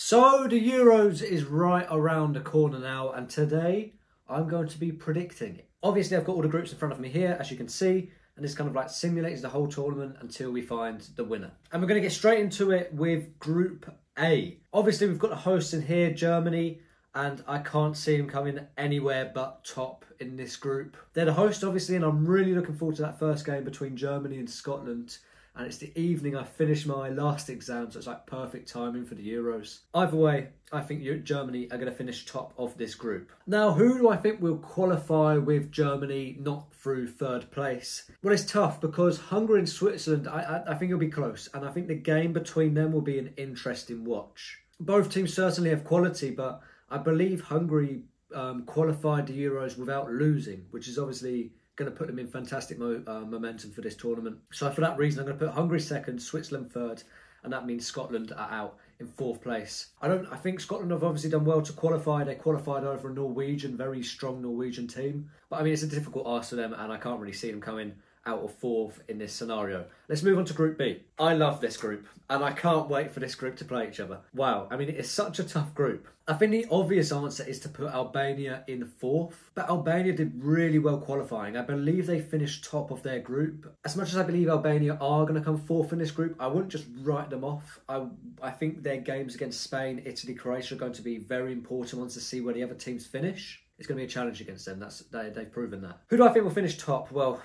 So the Euros is right around the corner now, and today I'm going to be predicting it. Obviously, I've got all the groups in front of me here, as you can see, and this kind of like simulates the whole tournament until we find the winner. And we're going to get straight into it with Group A. Obviously, we've got the hosts in here, Germany, and I can't see them coming anywhere but top in this group. They're the host, obviously, and I'm really looking forward to that first game between Germany and Scotland. And it's the evening I finished my last exam, so it's like perfect timing for the Euros. Either way, I think Germany are going to finish top of this group. Now, who do I think will qualify with Germany not through third place? Well, it's tough because Hungary and Switzerland, I think it'll be close. And I think the game between them will be an interesting watch. Both teams certainly have quality, but I believe Hungary qualified the Euros without losing, which is obviously going to put them in fantastic momentum for this tournament. So for that reason, I'm going to put Hungary second, Switzerland third, and that means Scotland are out in fourth place. I think Scotland have obviously done well to qualify. They qualified over a Norwegian, very strong Norwegian team. But I mean, it's a difficult ask for them, and I can't really see them coming out of fourth in this scenario. Let's move on to Group B. I love this group, and I can't wait for this group to play each other. Wow, I mean, it is such a tough group. I think the obvious answer is to put Albania in fourth, but Albania did really well qualifying. I believe they finished top of their group. As much as I believe Albania are going to come fourth in this group, I wouldn't just write them off. I think their games against Spain, Italy, Croatia are going to be very important ones to see where the other teams finish. It's going to be a challenge against them. They've proven that. Who do I think will finish top? Well,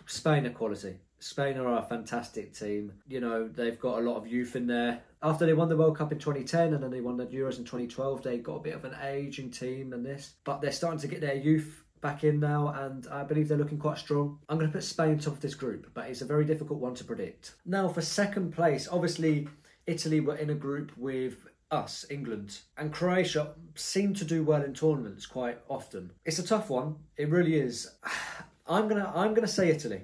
Spain are quality. Spain are a fantastic team. You know, they've got a lot of youth in there. After they won the World Cup in 2010 and then they won the Euros in 2012, they got a bit of an ageing team and this. But they're starting to get their youth back in now, and I believe they're looking quite strong. I'm going to put Spain top of this group, but it's a very difficult one to predict. Now, for second place, obviously, Italy were in a group with us, England, and Croatia seem to do well in tournaments quite often. It's a tough one. It really is. I'm gonna say Italy,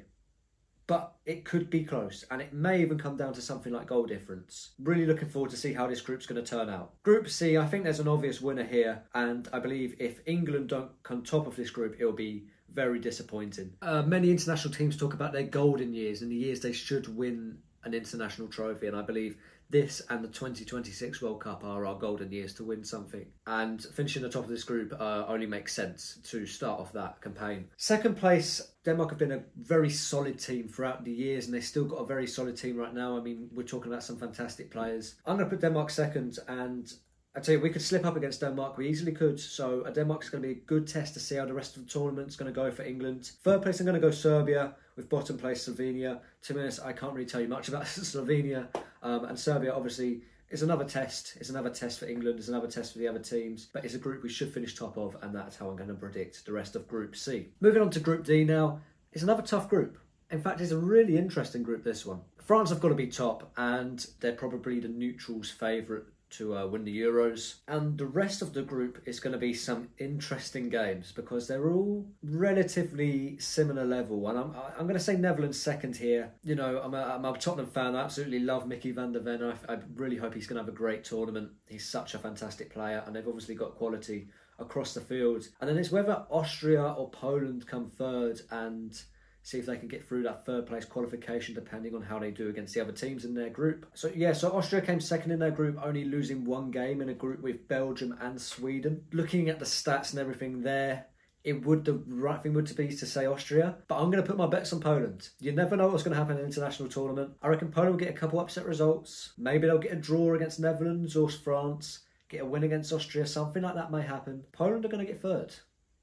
but it could be close, and it may even come down to something like goal difference. Really looking forward to see how this group's going to turn out. Group C, I think there's an obvious winner here, and I believe if England don't come top of this group, it'll be very disappointing. Many international teams talk about their golden years and the years they should win an international trophy, and I believe this and the 2026 World Cup are our golden years to win something. And finishing the top of this group only makes sense to start off that campaign. Second place, Denmark have been a very solid team throughout the years, and they've still got a very solid team right now. I mean, we're talking about some fantastic players. I'm going to put Denmark second, and I tell you, we could slip up against Denmark. We easily could. So Denmark's going to be a good test to see how the rest of the tournament's going to go for England. Third place, I'm going to go Serbia, with bottom place Slovenia. To be honest, I can't really tell you much about Slovenia. And Serbia, obviously, is another test. It's another test for England. It's another test for the other teams. But it's a group we should finish top of, and that's how I'm going to predict the rest of Group C. Moving on to Group D now. It's another tough group. In fact, it's a really interesting group, this one. France have got to be top, and they're probably the neutrals' favourite to win the Euros. And the rest of the group is going to be some interesting games because they're all relatively similar level. And I'm going to say Netherlands second here. You know, I'm a Tottenham fan. I absolutely love Mickey van der Ven. I really hope he's going to have a great tournament. He's such a fantastic player, and they've obviously got quality across the field. And then it's whether Austria or Poland come third and see if they can get through that third place qualification depending on how they do against the other teams in their group. So yeah, so Austria came second in their group, only losing one game in a group with Belgium and Sweden. Looking at the stats and everything there, the right thing would be to say Austria, but I'm going to put my bets on Poland. You never know what's going to happen in an international tournament. I reckon Poland will get a couple upset results. Maybe they'll get a draw against Netherlands or France, get a win against Austria, something like that may happen. Poland are going to get third.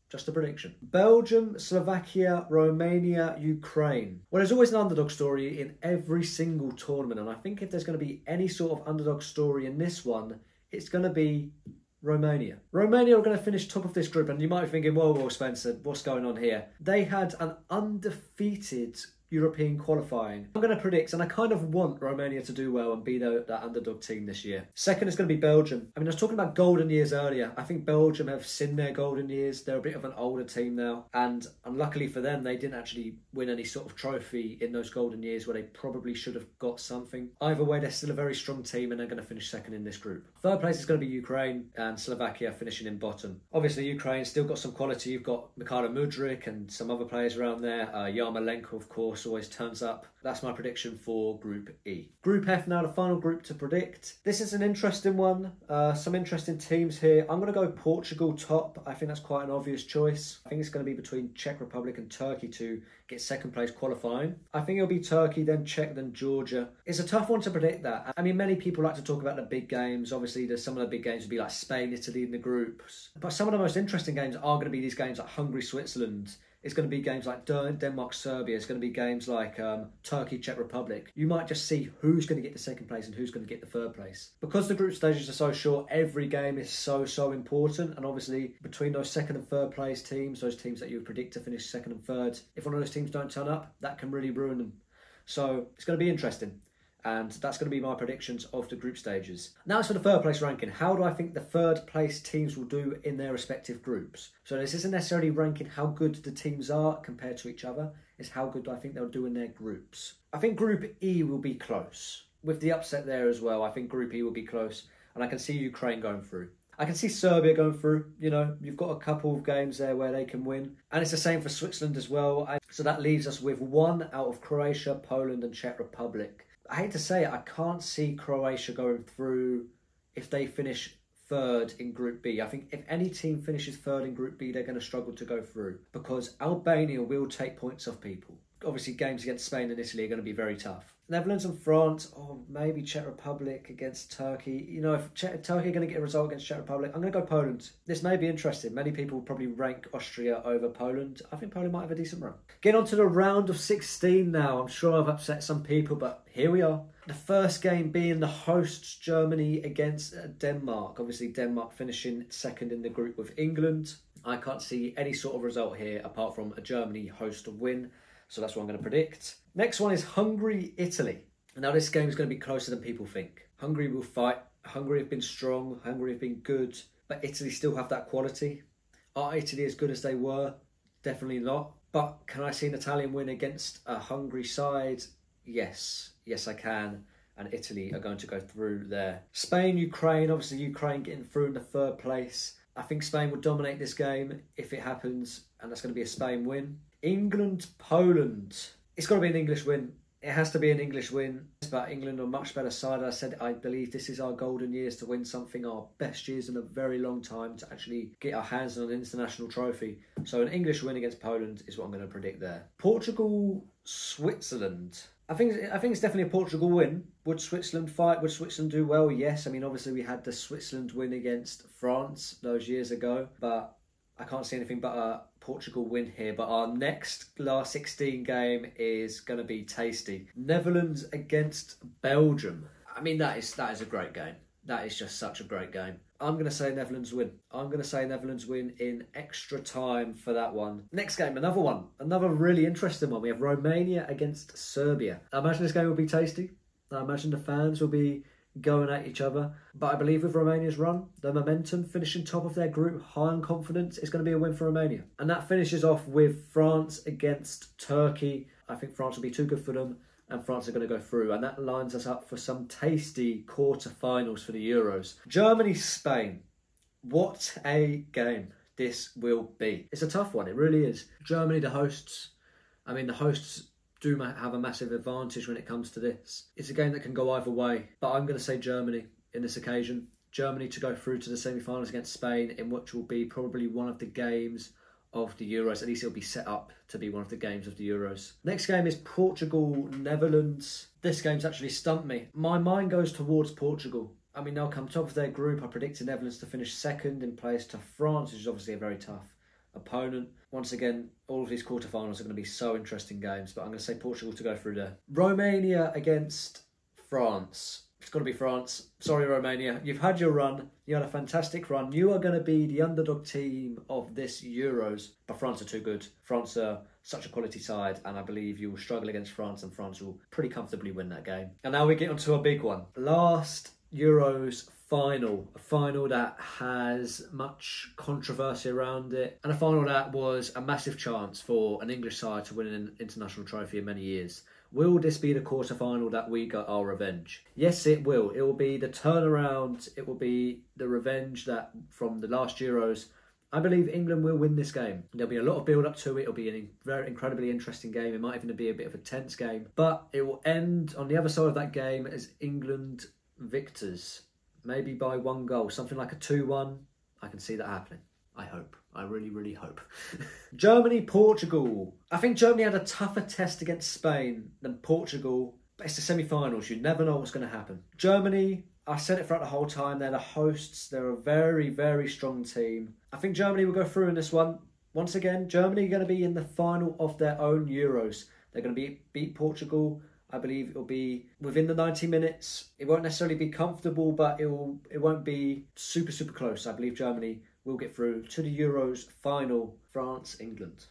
Just a prediction. Belgium, Slovakia, Romania, Ukraine. Well, there's always an underdog story in every single tournament, and I think if there's going to be any sort of underdog story in this one, it's going to be Romania. Romania are going to finish top of this group, and you might be thinking, well, Spencer, what's going on here? They had an undefeated European qualifying. I'm going to predict, and I kind of want Romania to do well and be that underdog team this year. Second is going to be Belgium. I mean, I was talking about golden years earlier. I think Belgium have seen their golden years. They're a bit of an older team now, and unluckily for them, they didn't actually win any sort of trophy in those golden years where they probably should have got something. Either way, they're still a very strong team, and they're going to finish second in this group. Third place is going to be Ukraine, and Slovakia finishing in bottom. Obviously, Ukraine still got some quality. You've got Mikhailo Mudryk and some other players around there. Yarmolenko, of course. else always turns up. That's my prediction for Group E. Group F now, the final group to predict. This is an interesting one. Some interesting teams here. I'm going to go Portugal top. I think that's quite an obvious choice. I think it's going to be between Czech Republic and Turkey to get second place qualifying. I think it'll be Turkey, then Czech, then Georgia. It's a tough one to predict that. I mean, many people like to talk about the big games. Obviously, there's some of the big games would be like Spain, Italy in the groups. But some of the most interesting games are going to be these games like Hungary, Switzerland. It's going to be games like Denmark, Serbia. It's going to be games like Turkey, Czech Republic. You might just see who's going to get the second place and who's going to get the third place. Because the group stages are so short, every game is so important. And obviously, between those second and third place teams, those teams that you would predict to finish second and third, if one of those teams don't turn up, that can really ruin them. So it's going to be interesting. And that's going to be my predictions of the group stages. Now as for the third place ranking, how do I think the third place teams will do in their respective groups? So this isn't necessarily ranking how good the teams are compared to each other, it's how good I think they'll do in their groups. I think Group E will be close. With the upset there as well, I think Group E will be close. And I can see Ukraine going through. I can see Serbia going through. You know, you've got a couple of games there where they can win. And it's the same for Switzerland as well. So that leaves us with one out of Croatia, Poland and Czech Republic. I hate to say it, I can't see Croatia going through if they finish third in Group B. I think if any team finishes third in Group B, they're going to struggle to go through because Albania will take points off people. Obviously, games against Spain and Italy are going to be very tough. Netherlands and France, or maybe Czech Republic against Turkey. You know, if Turkey are going to get a result against Czech Republic, I'm going to go Poland. This may be interesting. Many people will probably rank Austria over Poland. I think Poland might have a decent run. Getting on to the round of 16 now. I'm sure I've upset some people, but here we are. The first game being the hosts, Germany against Denmark. Obviously, Denmark finishing second in the group with England. I can't see any sort of result here apart from a Germany host win. So that's what I'm going to predict. Next one is Hungary, Italy. Now this game is going to be closer than people think. Hungary will fight. Hungary have been strong. Hungary have been good. But Italy still have that quality. Are Italy as good as they were? Definitely not. But can I see an Italian win against a Hungary side? Yes. Yes, I can. And Italy are going to go through there. Spain, Ukraine. Obviously, Ukraine getting through in the third place. I think Spain will dominate this game if it happens. And that's going to be a Spain win. England, Poland. It's got to be an English win. It has to be an English win. But England are a much better side. I said I believe this is our golden years to win something, our best years in a very long time to actually get our hands on an international trophy. So an English win against Poland is what I'm going to predict there. Portugal, Switzerland. I think it's definitely a Portugal win. Would Switzerland fight? Would Switzerland do well? Yes. I mean, obviously we had the Switzerland win against France those years ago, but I can't see anything but a Portugal win here. But our next last 16 game is going to be tasty. Netherlands against Belgium. I mean, that is a great game. That is just such a great game. I'm going to say Netherlands win. I'm going to say Netherlands win in extra time for that one. Next game, another one. Another really interesting one. We have Romania against Serbia. I imagine this game will be tasty. I imagine the fans will be going at each other. But I believe with Romania's run, their momentum, finishing top of their group, high on confidence, it's going to be a win for Romania. And that finishes off with France against Turkey. I think France will be too good for them and France are going to go through. And that lines us up for some tasty quarter-finals for the Euros. Germany, Spain. What a game this will be. It's a tough one, it really is. Germany, the hosts. I mean, the hosts do have a massive advantage when it comes to this. It's a game that can go either way, but I'm going to say Germany in this occasion. Germany to go through to the semi-finals against Spain, in which will be probably one of the games of the Euros. At least it'll be set up to be one of the games of the Euros. Next game is Portugal, Netherlands. This game's actually stumped me. My mind goes towards Portugal. I mean, they'll come top of their group. I predicted Netherlands to finish second in place to France, which is obviously a very tough opponent. Once again, all of these quarterfinals are going to be so interesting games, but I'm going to say Portugal to go through there. Romania against France. It's got to be France. Sorry, Romania. You've had your run. You had a fantastic run. You are going to be the underdog team of this Euros, but France are too good. France are such a quality side, and I believe you will struggle against France, and France will pretty comfortably win that game. And now we get onto a big one. Last Euros final, a final that has much controversy around it, and a final that was a massive chance for an English side to win an international trophy in many years. Will this be the quarter-final that we got our revenge? Yes, it will. It will be the turnaround. It will be the revenge that from the last Euros I believe England will win this game. There'll be a lot of build up to it. It'll be a very incredibly interesting game. It might even be a bit of a tense game. But it will end on the other side of that game as England victors. Maybe by 1 goal. Something like a 2-1. I can see that happening. I hope. I really, really hope. Germany, Portugal. I think Germany had a tougher test against Spain than Portugal. But it's the semi-finals. You never know what's going to happen. Germany, I said it throughout the whole time. They're the hosts. They're a very, very strong team. I think Germany will go through in this one. Once again, Germany are going to be in the final of their own Euros. They're going to beat Portugal. I believe it'll be within the 90 minutes. It won't necessarily be comfortable, but it won't be super, super close. I believe Germany will get through to the Euros final, France, England.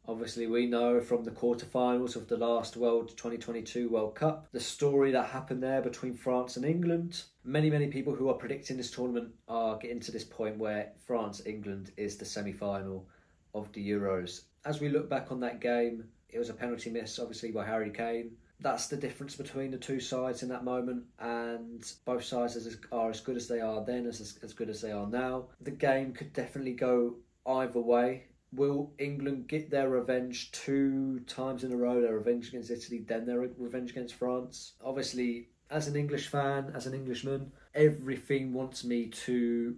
Obviously, we know from the quarterfinals of the last 2022 World Cup, the story that happened there between France and England. Many, many people who are predicting this tournament are getting to this point where France-England is the semi-final of the Euros. As we look back on that game, it was a penalty miss, obviously, by Harry Kane. That's the difference between the two sides in that moment, and both sides are as good as they are then, as good as they are now. The game could definitely go either way. Will England get their revenge 2 times in a row? Their revenge against Italy, then their revenge against France? Obviously, as an English fan, as an Englishman, everything wants me to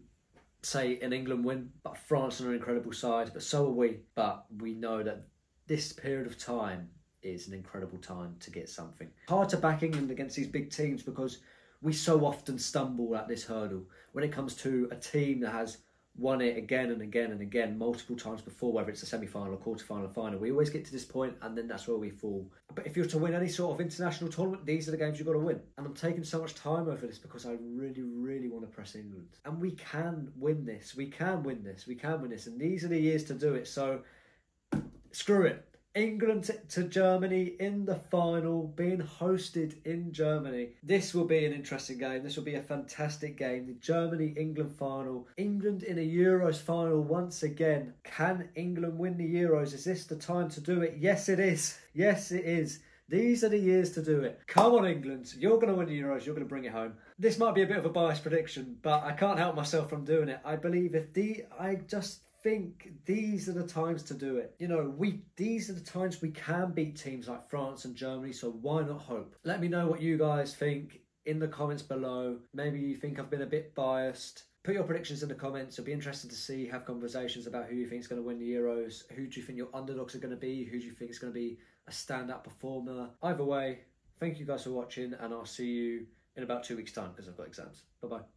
say an England win, but France are an incredible side, but so are we. But we know that this period of time is an incredible time to get something. Hard to back England against these big teams because we so often stumble at this hurdle. When it comes to a team that has won it again and again and again multiple times before, whether it's a semi-final, quarter-final, final, we always get to this point and then that's where we fall. But if you're to win any sort of international tournament, these are the games you've got to win. And I'm taking so much time over this because I really, really want to press England. And we can win this. We can win this. We can win this. And these are the years to do it. So, screw it. England to Germany in the final, being hosted in Germany. This will be an interesting game. This will be a fantastic game. The Germany-England final. England in a Euros final once again. Can England win the Euros? Is this the time to do it? Yes, it is. Yes, it is. These are the years to do it. Come on, England. You're going to win the Euros. You're going to bring it home. This might be a bit of a biased prediction, but I can't help myself from doing it. I believe I just think these are the times to do it. You know, these are the times we can beat teams like France and Germany, so why not hope? Let me know what you guys think in the comments below. Maybe you think I've been a bit biased. Put your predictions in the comments. It'll be interesting to see, have conversations about who you think is going to win the Euros. Who do you think your underdogs are going to be? Who do you think is going to be a stand-up performer? Either way, thank you guys for watching, and I'll see you in about 2 weeks' time because I've got exams. Bye-bye.